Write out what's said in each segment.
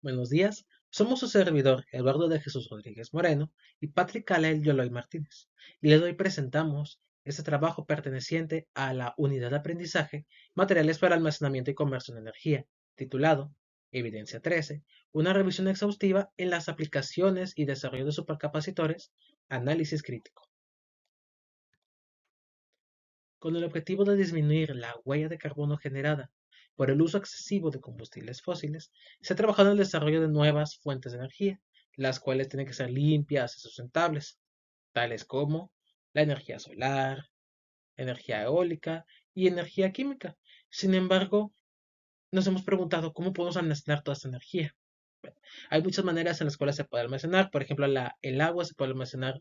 Buenos días, somos su servidor Eduardo de Jesús Rodríguez Moreno y Patrick Calel Yoloy Martínez, y les hoy presentamos este trabajo perteneciente a la Unidad de Aprendizaje Materiales para Almacenamiento y Conversión de Energía, titulado Evidencia 13, una revisión exhaustiva en las aplicaciones y desarrollo de supercapacitores, análisis crítico. Con el objetivo de disminuir la huella de carbono generada por el uso excesivo de combustibles fósiles, se ha trabajado en el desarrollo de nuevas fuentes de energía, las cuales tienen que ser limpias y sustentables, tales como la energía solar, energía eólica y energía química. Sin embargo, nos hemos preguntado cómo podemos almacenar toda esta energía. Bueno, hay muchas maneras en las cuales se puede almacenar. Por ejemplo, el agua se puede almacenar.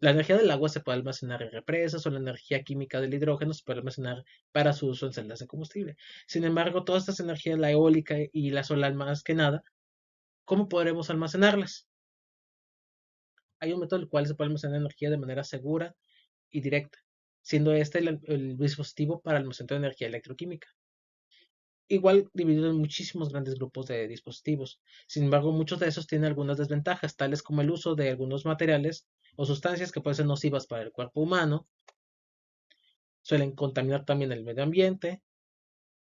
La energía del agua se puede almacenar en represas o la energía química del hidrógeno se puede almacenar para su uso en celdas de combustible. Sin embargo, todas estas energías, la eólica y la solar más que nada, ¿cómo podremos almacenarlas? Hay un método en el cual se puede almacenar energía de manera segura y directa, siendo este el dispositivo para almacenamiento de energía electroquímica. Igual dividido en muchísimos grandes grupos de dispositivos. Sin embargo, muchos de esos tienen algunas desventajas, tales como el uso de algunos materiales o sustancias que pueden ser nocivas para el cuerpo humano, suelen contaminar también el medio ambiente.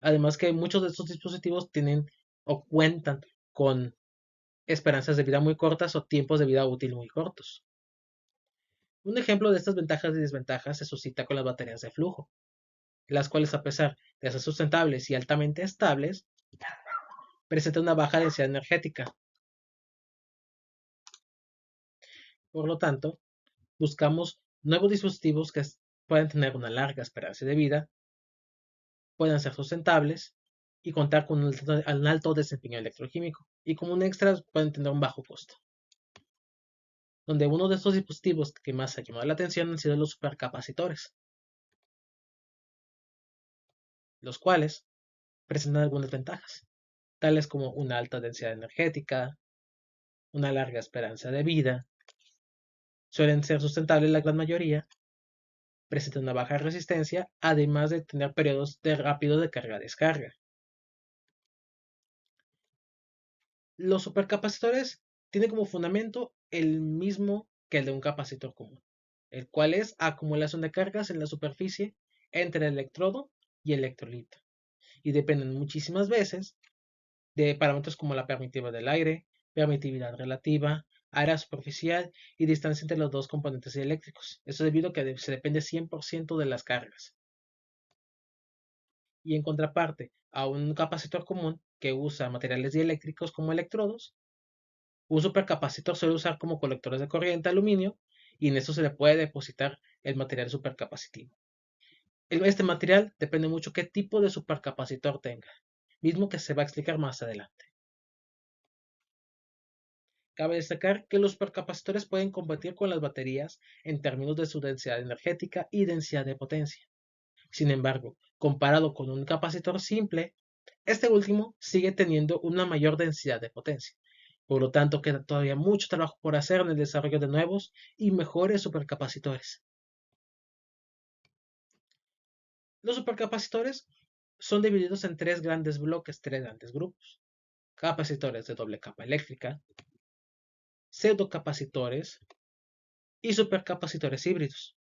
Además que muchos de estos dispositivos tienen o cuentan con esperanzas de vida muy cortas o tiempos de vida útil muy cortos. Un ejemplo de estas ventajas y desventajas se suscita con las baterías de flujo, las cuales a pesar de ser sustentables y altamente estables, presentan una baja densidad energética. Por lo tanto, buscamos nuevos dispositivos que puedan tener una larga esperanza de vida, puedan ser sustentables y contar con un alto desempeño electroquímico. Y como un extra pueden tener un bajo costo. Donde uno de estos dispositivos que más ha llamado la atención han sido los supercapacitores, los cuales presentan algunas ventajas, tales como una alta densidad energética, una larga esperanza de vida, suelen ser sustentables la gran mayoría, presentan una baja resistencia, además de tener periodos de rápido de carga-descarga. Los supercapacitores tienen como fundamento el mismo que el de un capacitor común, el cual es acumulación de cargas en la superficie entre el electrodo y el electrolito, y dependen muchísimas veces de parámetros como la permitividad del aire, permitividad relativa, área superficial y distancia entre los dos componentes eléctricos. Eso debido a que se depende 100% de las cargas. Y en contraparte a un capacitor común que usa materiales dieléctricos como electrodos, un supercapacitor suele usar como colectores de corriente aluminio y en eso se le puede depositar el material supercapacitivo. Este material depende mucho qué tipo de supercapacitor tenga, mismo que se va a explicar más adelante. Cabe destacar que los supercapacitores pueden competir con las baterías en términos de su densidad energética y densidad de potencia. Sin embargo, comparado con un capacitor simple, este último sigue teniendo una mayor densidad de potencia. Por lo tanto, queda todavía mucho trabajo por hacer en el desarrollo de nuevos y mejores supercapacitores. Los supercapacitores son divididos en tres grandes bloques, tres grandes grupos. Capacitores de doble capa eléctrica, pseudocapacitores y supercapacitores híbridos.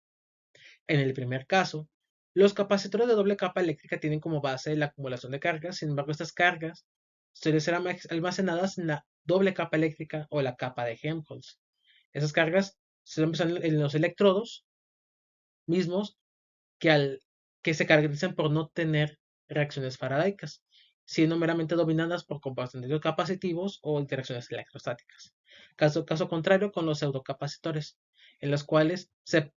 En el primer caso, los capacitores de doble capa eléctrica tienen como base la acumulación de cargas, sin embargo estas cargas suelen ser almacenadas en la doble capa eléctrica o la capa de Helmholtz. Esas cargas se empiezan en los electrodos mismos que se caracterizan por no tener reacciones faradaicas, siendo meramente dominadas por comportamientos capacitivos o interacciones electrostáticas. Caso contrario con los pseudocapacitores, en los cuales se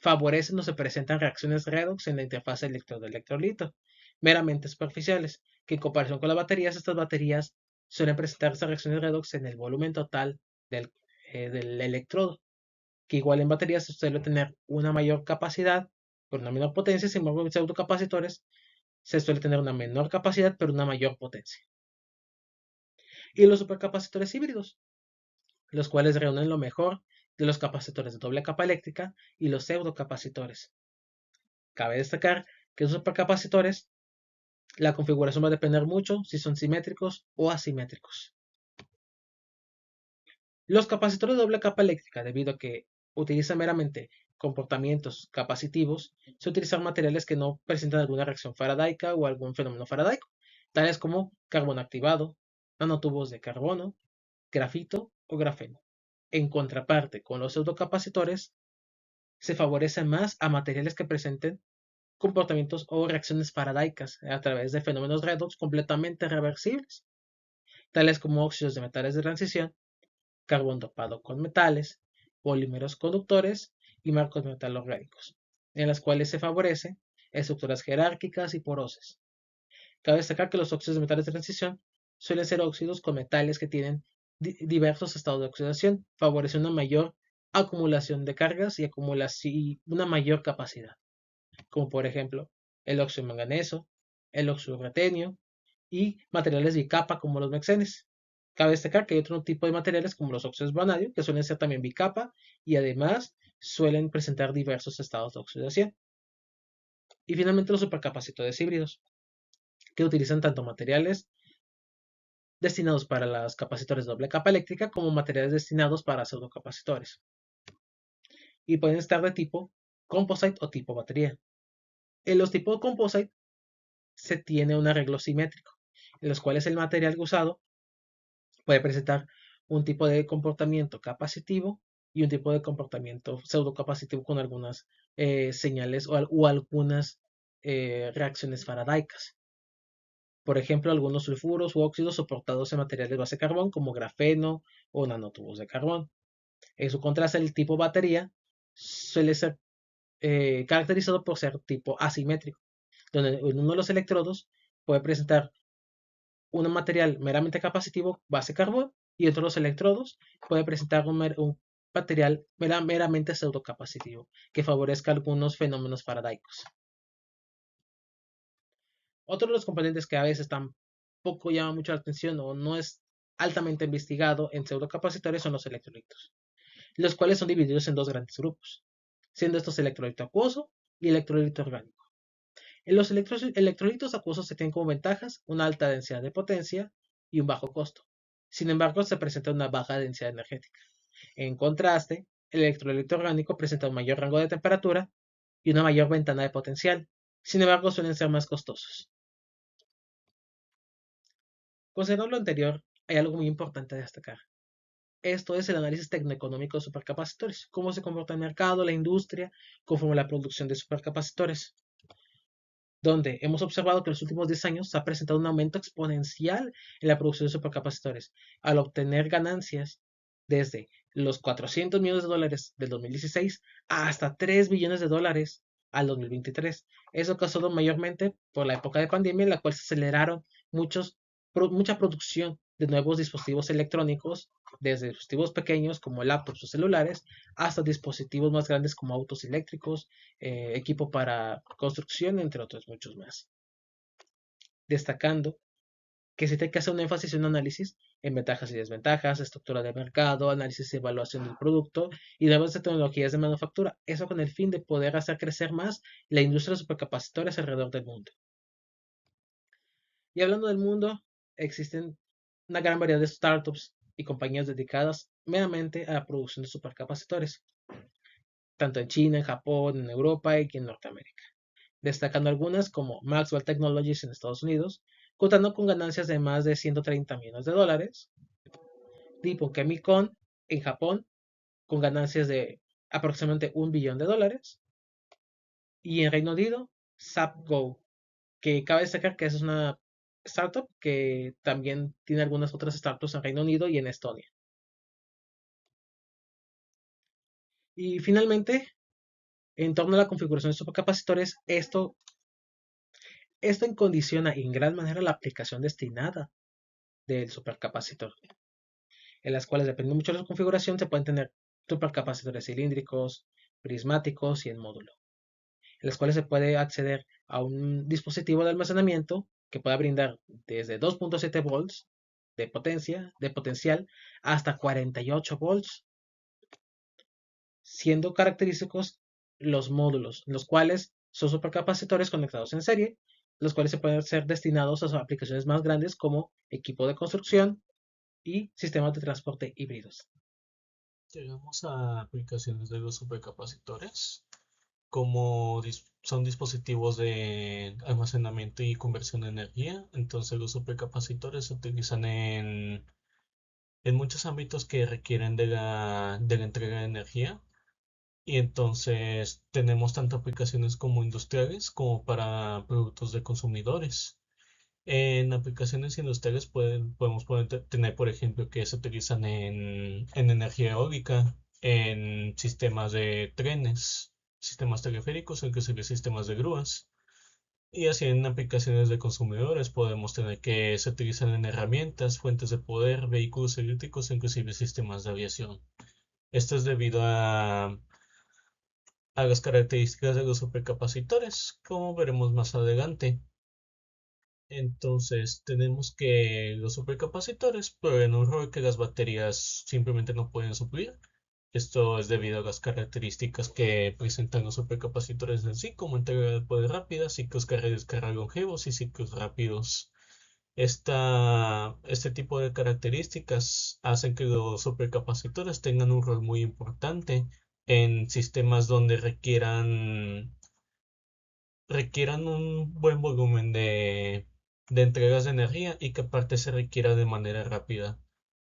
favorecen o se presentan reacciones redox en la interfaz electrodo-electrolito, meramente superficiales, que en comparación con las baterías, estas baterías suelen presentar estas reacciones redox en el volumen total del electrodo, que igual en baterías se suele tener una mayor capacidad, pero una menor potencia, sin embargo en pseudocapacitores se suele tener una menor capacidad, pero una mayor potencia. Y los supercapacitores híbridos, los cuales reúnen lo mejor de los capacitores de doble capa eléctrica y los pseudocapacitores. Cabe destacar que los supercapacitores, la configuración va a depender mucho si son simétricos o asimétricos. Los capacitores de doble capa eléctrica, debido a que utilizan meramente comportamientos capacitivos, se utilizan materiales que no presentan alguna reacción faradaica o algún fenómeno faradaico, tales como carbono activado, nanotubos de carbono, grafito o grafeno. En contraparte, con los pseudocapacitores, se favorece más a materiales que presenten comportamientos o reacciones faradaicas a través de fenómenos redox completamente reversibles, tales como óxidos de metales de transición, carbón dopado con metales, polímeros conductores y marcos metalorgánicos, en las cuales se favorece estructuras jerárquicas y porosas. Cabe destacar que los óxidos de metales de transición suelen ser óxidos con metales que tienen diversos estados de oxidación, favoreciendo una mayor acumulación de cargas y una mayor capacidad, como por ejemplo el óxido de manganeso, el óxido de rutenio y materiales bicapa como los mexenes. Cabe destacar que hay otro tipo de materiales como los óxidos de vanadio que suelen ser también bicapa y además suelen presentar diversos estados de oxidación. Y finalmente los supercapacitores híbridos, que utilizan tanto materiales destinados para los capacitores de doble capa eléctrica como materiales destinados para pseudocapacitores. Y pueden estar de tipo composite o tipo batería. En los tipos composite se tiene un arreglo simétrico, en los cuales el material usado puede presentar un tipo de comportamiento capacitivo y un tipo de comportamiento pseudocapacitivo con algunas señales o algunas reacciones faradaicas. Por ejemplo, algunos sulfuros u óxidos soportados en materiales base carbón como grafeno o nanotubos de carbón. En su contraste, el tipo batería suele ser caracterizado por ser tipo asimétrico, donde en uno de los electrodos puede presentar un material meramente capacitivo base carbón y otro de los electrodos puede presentar un material meramente pseudocapacitivo que favorezca algunos fenómenos faradaicos. Otro de los componentes que a veces tampoco llama mucho la atención o no es altamente investigado en pseudocapacitores son los electrolitos, los cuales son divididos en dos grandes grupos, siendo estos electrolito acuoso y electrolito orgánico. En los electrolitos acuosos se tienen como ventajas una alta densidad de potencia y un bajo costo. Sin embargo, se presenta una baja densidad energética. En contraste, el electrolito orgánico presenta un mayor rango de temperatura y una mayor ventana de potencial. Sin embargo, suelen ser más costosos. Considerando lo anterior, hay algo muy importante a destacar. Esto es el análisis tecnoeconómico de supercapacitores, cómo se comporta el mercado, la industria, conforme a la producción de supercapacitores, donde hemos observado que en los últimos 10 años se ha presentado un aumento exponencial en la producción de supercapacitores, al obtener ganancias desde los 400 millones de dólares del 2016 hasta 3 billones de dólares al 2023. Eso causado mayormente por la época de pandemia en la cual se aceleraron mucha producción de nuevos dispositivos electrónicos, desde dispositivos pequeños como laptops o celulares, hasta dispositivos más grandes como autos eléctricos, equipo para construcción, entre otros muchos más. Destacando que se tiene que hacer un énfasis en un análisis en ventajas y desventajas, estructura de mercado, análisis y evaluación del producto y nuevas tecnologías de manufactura. Eso con el fin de poder hacer crecer más la industria de supercapacitores alrededor del mundo. Y hablando del mundo, existen una gran variedad de startups y compañías dedicadas meramente a la producción de supercapacitores, tanto en China, en Japón, en Europa y en Norteamérica, destacando algunas como Maxwell Technologies en Estados Unidos, contando con ganancias de más de 130 millones de dólares, Nippon Chemicon en Japón, con ganancias de aproximadamente 1 billón de dólares, y en Reino Unido, SapGo, que cabe destacar que esa es una startup que también tiene algunas otras startups en Reino Unido y en Estonia. Y finalmente, en torno a la configuración de supercapacitores, esto condiciona en gran manera la aplicación destinada del supercapacitor, en las cuales, dependiendo mucho de la configuración, se pueden tener supercapacitores cilíndricos, prismáticos y en módulo, en las cuales se puede acceder a un dispositivo de almacenamiento que pueda brindar desde 2.7 volts de potencial hasta 48 volts, siendo característicos los módulos, los cuales son supercapacitores conectados en serie, los cuales se pueden ser destinados a aplicaciones más grandes como equipo de construcción y sistemas de transporte híbridos. Llegamos a aplicaciones de los supercapacitores, como son dispositivos de almacenamiento y conversión de energía. Entonces los supercapacitores se utilizan en muchos ámbitos que requieren de la entrega de energía. Y entonces tenemos tanto aplicaciones como industriales como para productos de consumidores. En aplicaciones industriales podemos tener, por ejemplo, que se utilizan en energía eólica, en sistemas de trenes, sistemas teleféricos, inclusive sistemas de grúas. Y así en aplicaciones de consumidores podemos tener que se utilizan en herramientas, fuentes de poder, vehículos eléctricos, inclusive sistemas de aviación. Esto es debido a las características de los supercapacitores, como veremos más adelante. Entonces, tenemos que los supercapacitores proveen un rol que las baterías simplemente no pueden suplir. Esto es debido a las características que presentan los supercapacitores en sí, como entrega de poder rápida, ciclos carga y descarga longevos y ciclos rápidos. Este tipo de características hacen que los supercapacitores tengan un rol muy importante en sistemas donde requieran un buen volumen de entregas de energía y que aparte se requiera de manera rápida.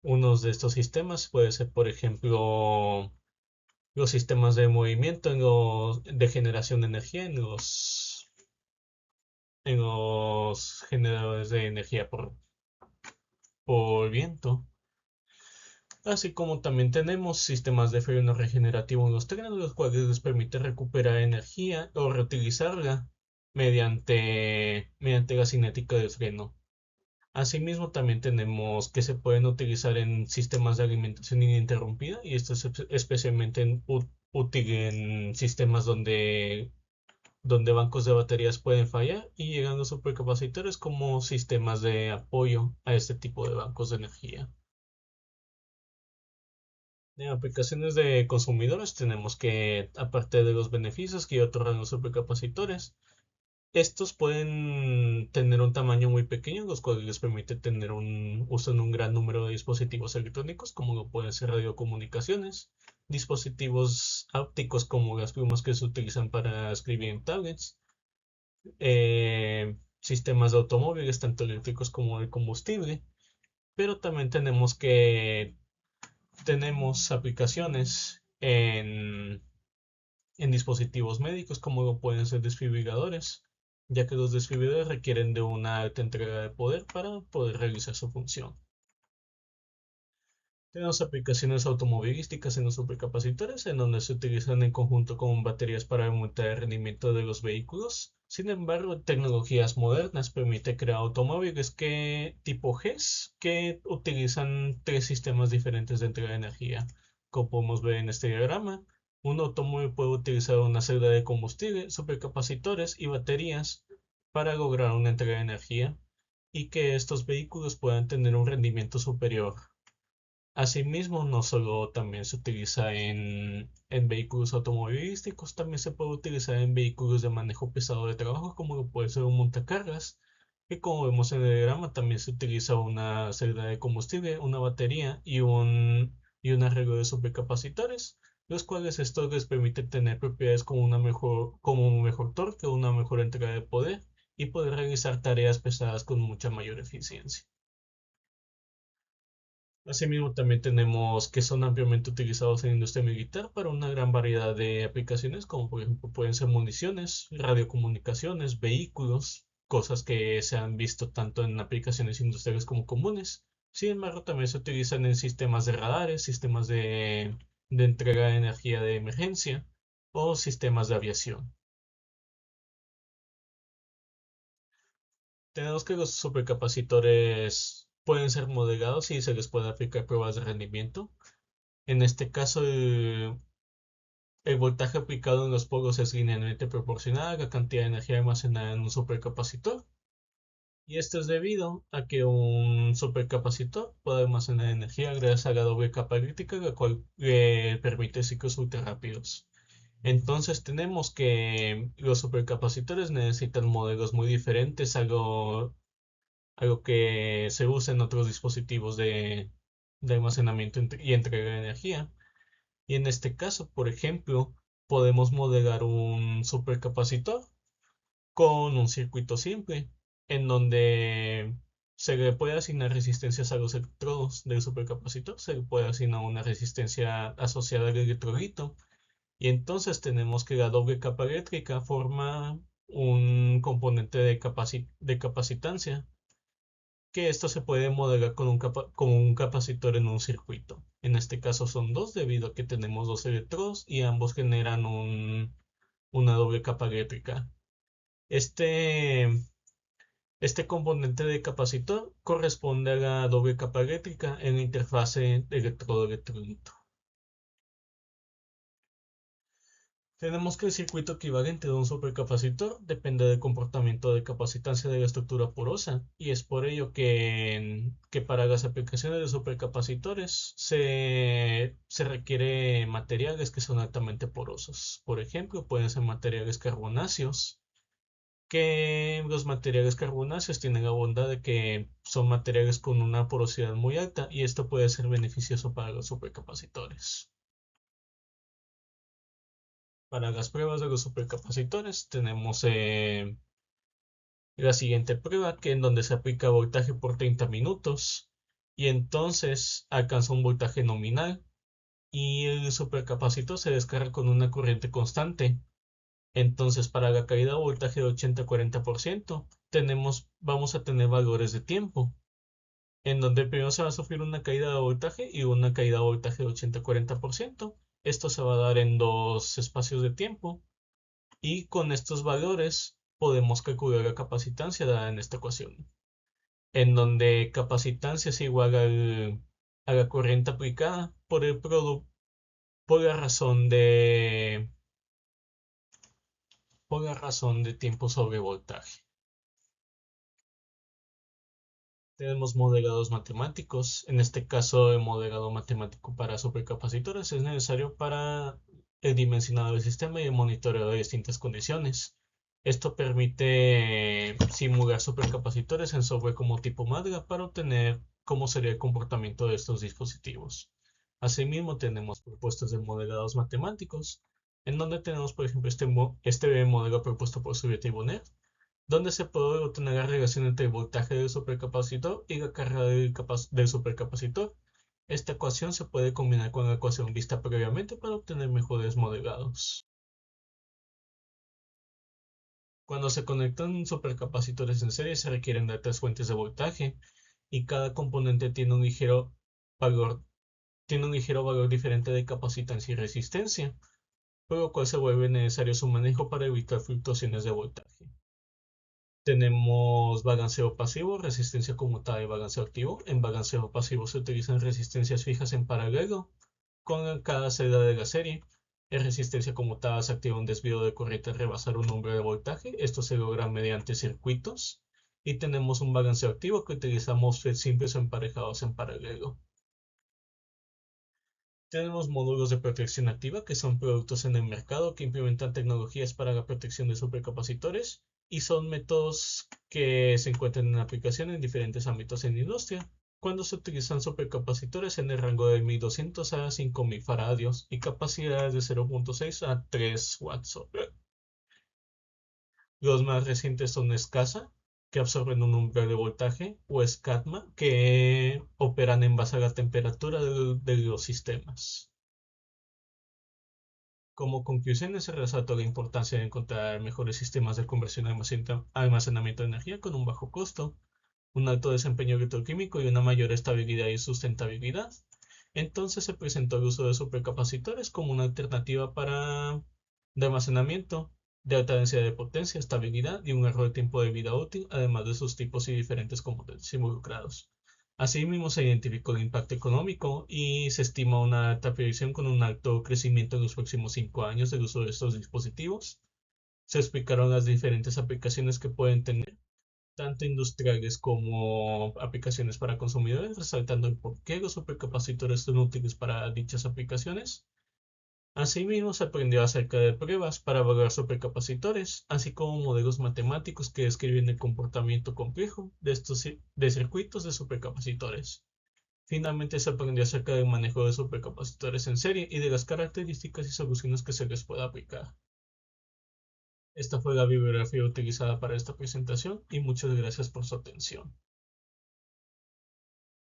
Unos de estos sistemas puede ser, por ejemplo, los sistemas de movimiento de generación de energía en los generadores de energía por viento. Así como también tenemos sistemas de freno regenerativo en los trenes, los cuales les permite recuperar energía o reutilizarla mediante la cinética del freno. Asimismo, también tenemos que se pueden utilizar en sistemas de alimentación ininterrumpida, y esto es especialmente útil en sistemas donde bancos de baterías pueden fallar y llegan los supercapacitores como sistemas de apoyo a este tipo de bancos de energía. En aplicaciones de consumidores tenemos que, aparte de los beneficios que otorgan los supercapacitores, estos pueden tener un tamaño muy pequeño, los cuales les permite tener un uso en un gran número de dispositivos electrónicos, como lo pueden ser radiocomunicaciones, dispositivos ópticos como las plumas que se utilizan para escribir en tablets, sistemas de automóviles, tanto eléctricos como de combustible, pero también tenemos aplicaciones en dispositivos médicos como lo pueden ser desfibriladores, ya que los desfibriladores requieren de una alta entrega de poder para poder realizar su función. Tenemos aplicaciones automovilísticas en los supercapacitores, en donde se utilizan en conjunto con baterías para aumentar el rendimiento de los vehículos. Sin embargo, tecnologías modernas permiten crear automóviles tipo GES que utilizan tres sistemas diferentes de entrega de energía. Como podemos ver en este diagrama, un automóvil puede utilizar una celda de combustible, supercapacitores y baterías para lograr una entrega de energía y que estos vehículos puedan tener un rendimiento superior. Asimismo, no solo también se utiliza en vehículos automovilísticos, también se puede utilizar en vehículos de manejo pesado de trabajo, como lo puede ser un montacargas, que como vemos en el diagrama, también se utiliza una celda de combustible, una batería y un arreglo de supercapacitores, los cuales esto les permite tener propiedades como un mejor torque, una mejor entrega de poder y poder realizar tareas pesadas con mucha mayor eficiencia. Asimismo, también tenemos que son ampliamente utilizados en la industria militar para una gran variedad de aplicaciones, como por ejemplo pueden ser municiones, radiocomunicaciones, vehículos, cosas que se han visto tanto en aplicaciones industriales como comunes. Sin embargo, también se utilizan en sistemas de radares, sistemas de entrega de energía de emergencia o sistemas de aviación. Tenemos que los supercapacitores pueden ser modelados y se les puede aplicar pruebas de rendimiento. En este caso, el voltaje aplicado en los polos es linealmente proporcional a la cantidad de energía almacenada en un supercapacitor. Y esto es debido a que un supercapacitor puede almacenar energía gracias a la doble capa elíptica, la cual le permite ciclos ultra rápidos. Entonces tenemos que los supercapacitores necesitan modelos muy diferentes a lo que se usa en otros dispositivos de almacenamiento y entrega de energía. Y en este caso, por ejemplo, podemos modelar un supercapacitor con un circuito simple, en donde se le puede asignar resistencias a los electrodos del supercapacitor, se le puede asignar una resistencia asociada al electrolito, y entonces tenemos que la doble capa eléctrica forma un componente de capacitancia, que esto se puede modelar con un capacitor en un circuito. En este caso son dos, debido a que tenemos dos electrodos y ambos generan una doble capa eléctrica. Este, este componente de capacitor corresponde a la doble capa eléctrica en la interfase electrodo-electrolito. Tenemos que el circuito equivalente de un supercapacitor depende del comportamiento de capacitancia de la estructura porosa, y es por ello que para las aplicaciones de supercapacitores se requiere materiales que son altamente porosos. Por ejemplo, pueden ser materiales carbonáceos, que los materiales carbonáceos tienen la bondad de que son materiales con una porosidad muy alta, y esto puede ser beneficioso para los supercapacitores. Para las pruebas de los supercapacitores tenemos la siguiente prueba, que en donde se aplica voltaje por 30 minutos y entonces alcanza un voltaje nominal, y el supercapacitor se descarga con una corriente constante. Entonces, para la caída de voltaje de 80-40%, vamos a tener valores de tiempo, en donde primero se va a sufrir una caída de voltaje y una caída de voltaje de 80-40%. Esto se va a dar en dos espacios de tiempo, y con estos valores podemos calcular la capacitancia dada en esta ecuación, en donde capacitancia es igual a la corriente aplicada por la razón de tiempo sobre voltaje. Tenemos modelados matemáticos. En este caso, el modelado matemático para supercapacitores es necesario para el dimensionado del sistema y el monitoreo de distintas condiciones. Esto permite simular supercapacitores en software como tipo MATLAB para obtener cómo sería el comportamiento de estos dispositivos. Asimismo, tenemos propuestas de modelados matemáticos, en donde tenemos, por ejemplo, este modelo propuesto por Soviet y Bonnet, donde se puede obtener la relación entre el voltaje del supercapacitor y la carga del supercapacitor. Esta ecuación se puede combinar con la ecuación vista previamente para obtener mejores modelados. Cuando se conectan supercapacitores en serie se requieren de altas fuentes de voltaje, y cada componente valor, tiene un ligero valor diferente de capacitancia y resistencia, por lo cual se vuelve necesario su manejo para evitar fluctuaciones de voltaje. Tenemos balanceo pasivo, resistencia conmutada y balanceo activo. En balanceo pasivo se utilizan resistencias fijas en paralelo con cada celda de la serie. En resistencia conmutada se activa un desvío de corriente al rebasar un umbral de voltaje. Esto se logra mediante circuitos. Y tenemos un balanceo activo, que utilizamos FET simples o emparejados en paralelo. Tenemos módulos de protección activa, que son productos en el mercado que implementan tecnologías para la protección de supercapacitores, y son métodos que se encuentran en aplicación en diferentes ámbitos en la industria, cuando se utilizan supercapacitores en el rango de 1200 a 5000 faradios y capacidades de 0.6 a 3 watts. Los más recientes son SCASA, que absorben un umbral de voltaje, o SCATMA, que operan en base a la temperatura de los sistemas. Como conclusión, se resaltó la importancia de encontrar mejores sistemas de conversión y almacenamiento de energía con un bajo costo, un alto desempeño electroquímico y una mayor estabilidad y sustentabilidad. Entonces se presentó el uso de supercapacitores como una alternativa de almacenamiento de alta densidad de potencia, estabilidad y un largo tiempo de vida útil, además de sus tipos y diferentes componentes involucrados. Asimismo, se identificó el impacto económico y se estima una alta proyección con un alto crecimiento en los próximos 5 años del uso de estos dispositivos. Se explicaron las diferentes aplicaciones que pueden tener, tanto industriales como aplicaciones para consumidores, resaltando el por qué los supercapacitores son útiles para dichas aplicaciones. Asimismo, se aprendió acerca de pruebas para evaluar supercapacitores, así como modelos matemáticos que describen el comportamiento complejo de circuitos de supercapacitores. Finalmente se aprendió acerca del manejo de supercapacitores en serie y de las características y soluciones que se les puede aplicar. Esta fue la bibliografía utilizada para esta presentación y muchas gracias por su atención.